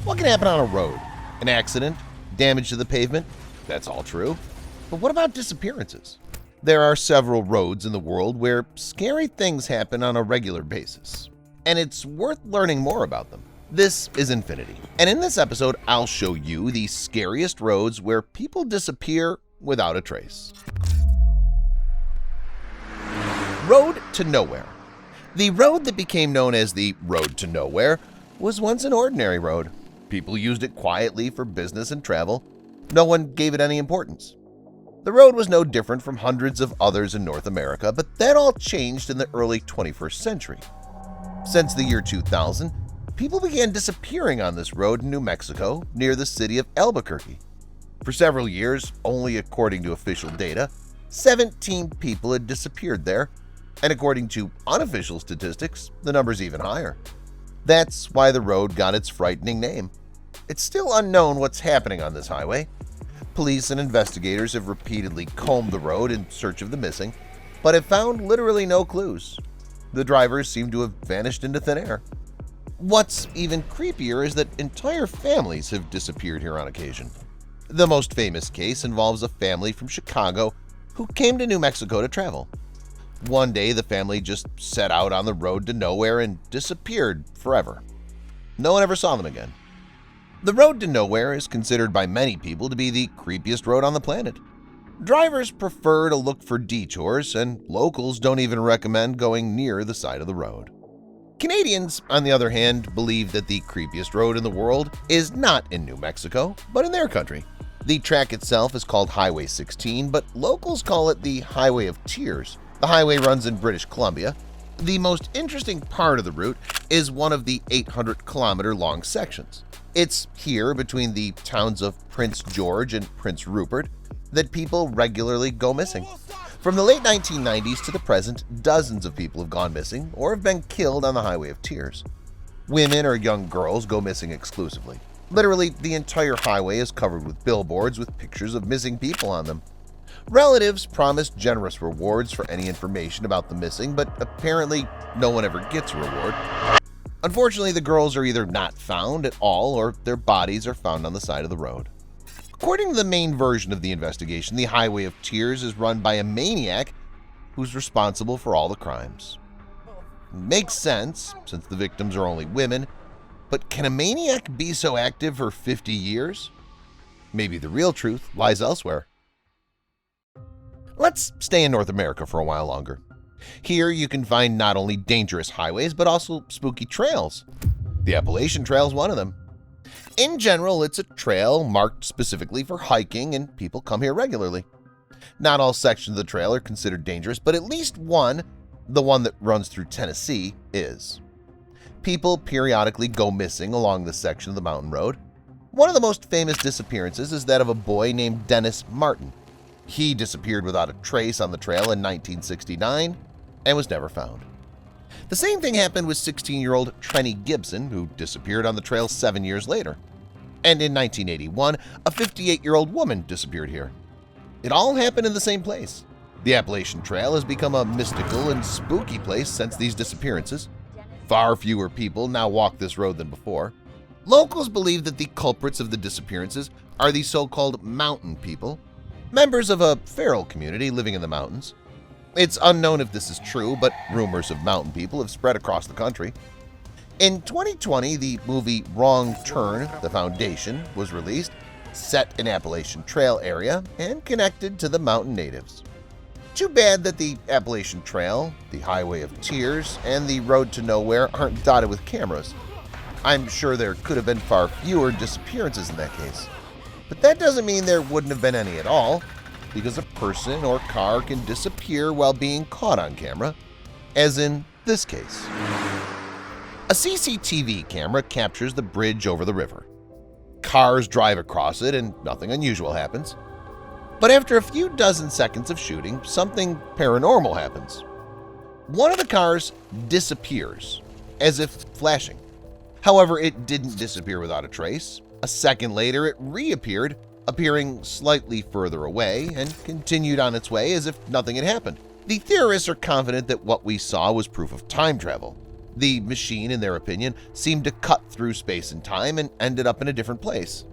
What can happen on a road? An accident? Damage to the pavement? That's all true. But what about disappearances? There are several roads in the world where scary things happen on a regular basis, and it's worth learning more about them. This is Infinity, and in this episode, I'll show you the scariest roads where people disappear without a trace. Road to Nowhere. The road that became known as the Road to Nowhere was once an ordinary road. People used it quietly for business and travel. No one gave it any importance. The road was no different from hundreds of others in North America, but that all changed in the early 21st century. Since the year 2000, people began disappearing on this road in New Mexico near the city of Albuquerque. For several years, only according to official data, 17 people had disappeared there, and according to unofficial statistics, the number's even higher. That's why the road got its frightening name. It's still unknown what's happening on this highway. Police and investigators have repeatedly combed the road in search of the missing, but have found literally no clues. The drivers seem to have vanished into thin air. What's even creepier is that entire families have disappeared here on occasion. The most famous case involves a family from Chicago who came to New Mexico to travel. One day, the family just set out on the road to nowhere and disappeared forever. No one ever saw them again. The road to nowhere is considered by many people to be the creepiest road on the planet. Drivers prefer to look for detours, and locals don't even recommend going near the side of the road. Canadians, on the other hand, believe that the creepiest road in the world is not in New Mexico, but in their country. The track itself is called Highway 16, but locals call it the Highway of Tears. The highway runs in British Columbia. The most interesting part of the route is one of the 800-kilometer-long sections. It's here, between the towns of Prince George and Prince Rupert, that people regularly go missing. From the late 1990s to the present, dozens of people have gone missing or have been killed on the Highway of Tears. Women or young girls go missing exclusively. Literally, the entire highway is covered with billboards with pictures of missing people on them. Relatives promise generous rewards for any information about the missing, but apparently no one ever gets a reward. Unfortunately, the girls are either not found at all or their bodies are found on the side of the road. According to the main version of the investigation, the Highway of Tears is run by a maniac who's responsible for all the crimes. Makes sense, since the victims are only women, but can a maniac be so active for 50 years? Maybe the real truth lies elsewhere. Let's stay in North America for a while longer. Here you can find not only dangerous highways, but also spooky trails. The Appalachian Trail is one of them. In general, it's a trail marked specifically for hiking, and people come here regularly. Not all sections of the trail are considered dangerous, but at least one, the one that runs through Tennessee, is. People periodically go missing along this section of the mountain road. One of the most famous disappearances is that of a boy named Dennis Martin. He disappeared without a trace on the trail in 1969 and was never found. The same thing happened with 16-year-old Trenny Gibson, who disappeared on the trail 7 years later. And in 1981, a 58-year-old woman disappeared here. It all happened in the same place. The Appalachian Trail has become a mystical and spooky place since these disappearances. Far fewer people now walk this road than before. Locals believe that the culprits of the disappearances are the so-called mountain people, members of a feral community living in the mountains. It's unknown if this is true, but rumors of mountain people have spread across the country. In 2020, the movie Wrong Turn: The Foundation was released, set in Appalachian Trail area and connected to the mountain natives. Too bad that the Appalachian Trail, the Highway of Tears, and the Road to Nowhere aren't dotted with cameras. I'm sure there could have been far fewer disappearances in that case. But that doesn't mean there wouldn't have been any at all, because a person or car can disappear while being caught on camera, as in this case. A CCTV camera captures the bridge over the river. Cars drive across it and nothing unusual happens. But after a few dozen seconds of shooting, something paranormal happens. One of the cars disappears, as if flashing. However, it didn't disappear without a trace. A second later, it reappeared, appearing slightly further away, and continued on its way as if nothing had happened. The theorists are confident that what we saw was proof of time travel. The machine, in their opinion, seemed to cut through space and time and ended up in a different place.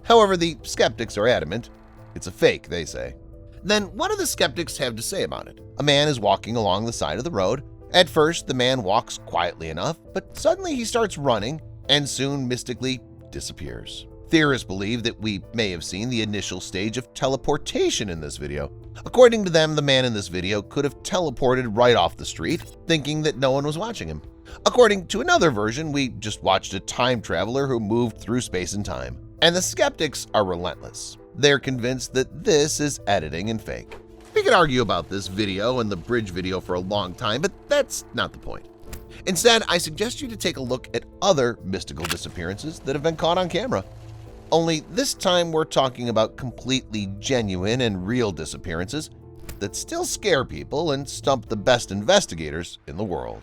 However, the skeptics are adamant. It's a fake, they say. Then what do the skeptics have to say about it? A man is walking along the side of the road. At first, the man walks quietly enough, but suddenly he starts running and soon mystically disappears. Theorists believe that we may have seen the initial stage of teleportation in this video. According to them, the man in this video could have teleported right off the street, thinking that no one was watching him. According to another version, we just watched a time traveler who moved through space and time. And the skeptics are relentless. They're convinced that this is editing and fake. We could argue about this video and the bridge video for a long time, but that's not the point. Instead, I suggest you to take a look at other mystical disappearances that have been caught on camera. Only this time we're talking about completely genuine and real disappearances that still scare people and stump the best investigators in the world.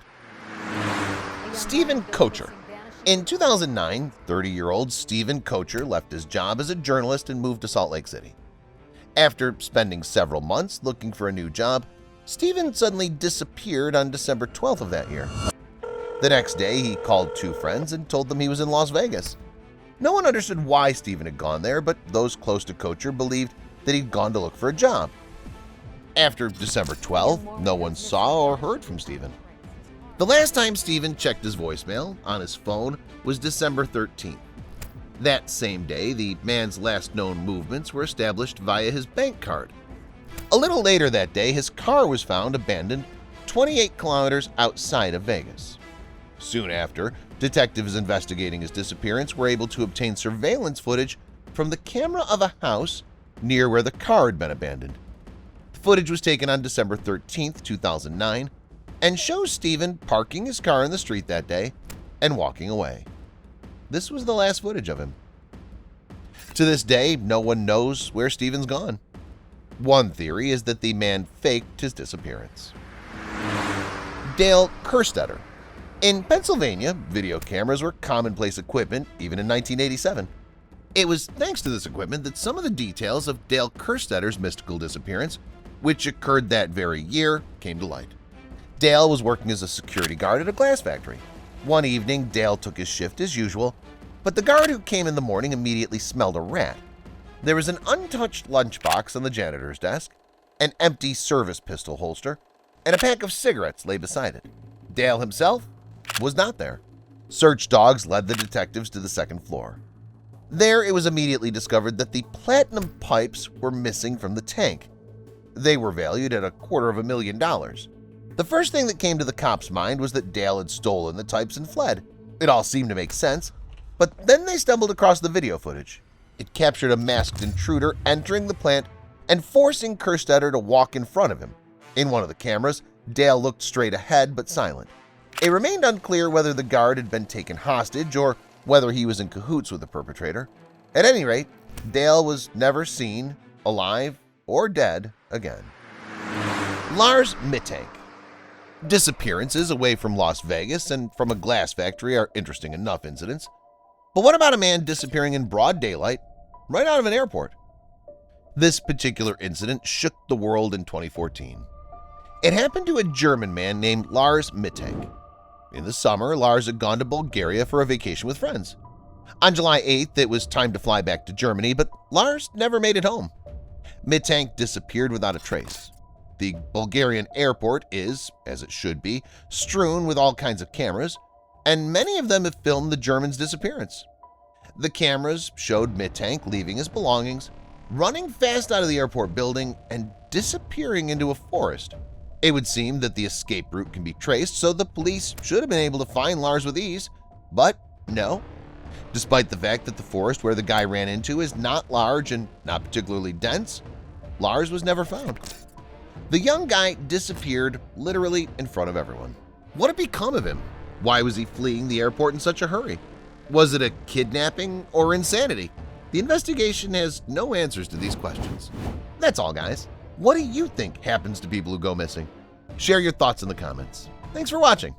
Stephen Kocher. In 2009, 30-year-old Stephen Kocher left his job as a journalist and moved to Salt Lake City. After spending several months looking for a new job, Stephen suddenly disappeared on December 12th of that year. The next day, he called two friends and told them he was in Las Vegas. No one understood why Stephen had gone there, but those close to Kocher believed that he'd gone to look for a job. After December 12th, no one saw or heard from Stephen. The last time Stephen checked his voicemail on his phone was December 13th. That same day, the man's last known movements were established via his bank card. A little later that day, his car was found abandoned 28 kilometers outside of Vegas. Soon after, detectives investigating his disappearance were able to obtain surveillance footage from the camera of a house near where the car had been abandoned. The footage was taken on December 13, 2009, and shows Stephen parking his car in the street that day and walking away. This was the last footage of him. To this day, no one knows where Stephen's gone. One theory is that the man faked his disappearance. Dale Kerstetter. In Pennsylvania, video cameras were commonplace equipment even in 1987. It was thanks to this equipment that some of the details of Dale Kerstetter's mystical disappearance, which occurred that very year, came to light. Dale was working as a security guard at a glass factory. One evening, Dale took his shift as usual, but the guard who came in the morning immediately smelled a rat. There was an untouched lunchbox on the janitor's desk, an empty service pistol holster, and a pack of cigarettes lay beside it. Dale himself was not there. Search dogs led the detectives to the second floor. There, it was immediately discovered that the platinum pipes were missing from the tank. They were valued at $250,000. The first thing that came to the cops' mind was that Dale had stolen the pipes and fled. It all seemed to make sense, but then they stumbled across the video footage. It captured a masked intruder entering the plant and forcing Kerstetter to walk in front of him. In one of the cameras, Dale looked straight ahead but silent. It remained unclear whether the guard had been taken hostage or whether he was in cahoots with the perpetrator. At any rate, Dale was never seen, alive or dead, again. Lars Mittank. Disappearances away from Las Vegas and from a glass factory are interesting enough incidents. But what about a man disappearing in broad daylight right out of an airport? This particular incident shook the world in 2014. It happened to a German man named Lars Mittank. In the summer, Lars had gone to Bulgaria for a vacation with friends. On July 8th, it was time to fly back to Germany, but Lars never made it home. Mittank disappeared without a trace. The Bulgarian airport is, as it should be, strewn with all kinds of cameras, and many of them have filmed the German's disappearance. The cameras showed Mittank leaving his belongings, running fast out of the airport building, and disappearing into a forest. It would seem that the escape route can be traced, so the police should have been able to find Lars with ease, but no. Despite the fact that the forest where the guy ran into is not large and not particularly dense, Lars was never found. The young guy disappeared literally in front of everyone. What had become of him? Why was he fleeing the airport in such a hurry? Was it a kidnapping or insanity? The investigation has no answers to these questions. That's all, guys. What do you think happens to people who go missing? Share your thoughts in the comments. Thanks for watching.